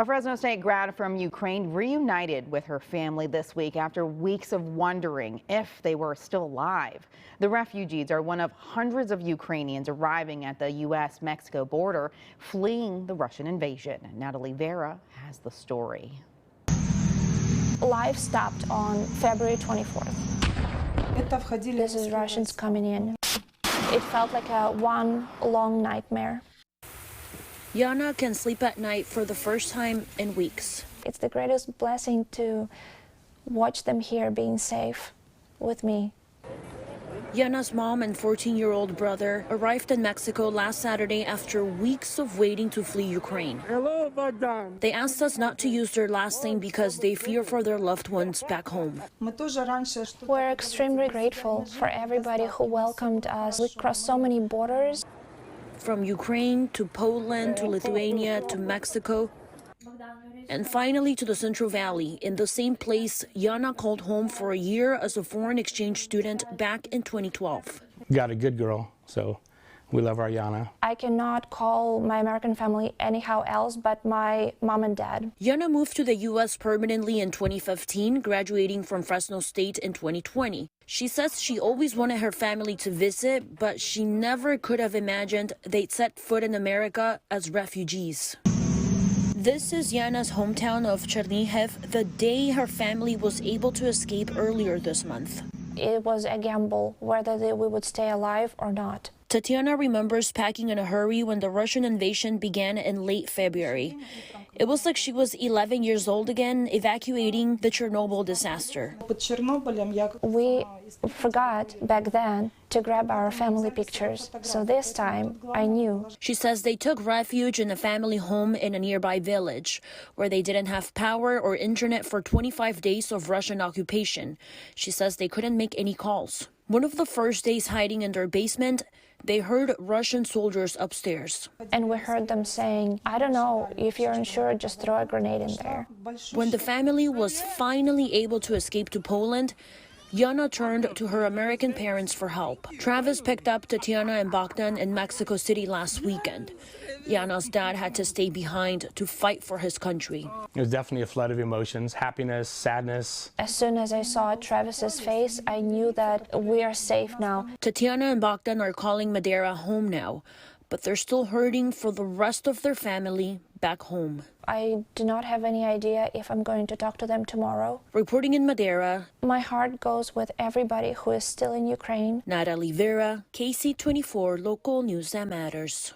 A Fresno State grad from Ukraine reunited with her family this week after weeks of wondering if they were still alive. The refugees are one of hundreds of Ukrainians arriving at the U.S.-Mexico border, fleeing the Russian invasion. Natalie Vera has the story. Life stopped on February 24th. This is Russians coming in. It felt like one long nightmare. Yana can sleep at night for the first time in weeks. It's the greatest blessing to watch them here being safe with me. Yana's mom and 14-year-old brother arrived in Mexico last Saturday after weeks of waiting to flee Ukraine. Hello, Bogdan. They asked us not to use their last name because they fear for their loved ones back home. We're extremely grateful for everybody who welcomed us. We crossed so many borders. From Ukraine to Poland to Lithuania to Mexico, and finally to the Central Valley, in the same place Yana called home for a year as a foreign exchange student back in 2012. Got a good girl, so we love our Yana. I cannot call my American family anyhow else but my mom and dad. Yana moved to the U.S. permanently in 2015, graduating from Fresno State in 2020. She says she always wanted her family to visit, but she never could have imagined they'd set foot in America as refugees. This is Yana's hometown of Chernihiv, the day her family was able to escape earlier this month. It was a gamble whether we would stay alive or not. Tatiana remembers packing in a hurry when the Russian invasion began in late February. It was like she was 11 years old again, evacuating the Chernobyl disaster. We forgot back then to grab our family pictures, so this time I knew. She says they took refuge in a family home in a nearby village, where they didn't have power or internet for 25 days of Russian occupation. She says they couldn't make any calls. One of the first days hiding in their basement, they heard Russian soldiers upstairs. And we heard them saying, "I don't know, if you're unsure, just throw a grenade in there." When the family was finally able to escape to Poland, Yana turned to her American parents for help. Travis picked up Tatiana and Bogdan in Mexico City last weekend. Yana's dad had to stay behind to fight for his country. It was definitely a flood of emotions, happiness, sadness. As soon as I saw Travis's face, I knew that we are safe now. Tatiana and Bogdan are calling Madera home now, but they're still hurting for the rest of their family back home. I do not have any idea if I'm going to talk to them tomorrow. Reporting in Madera, my heart goes with everybody who is still in Ukraine. Natalie Vera, KC24 Local News That Matters.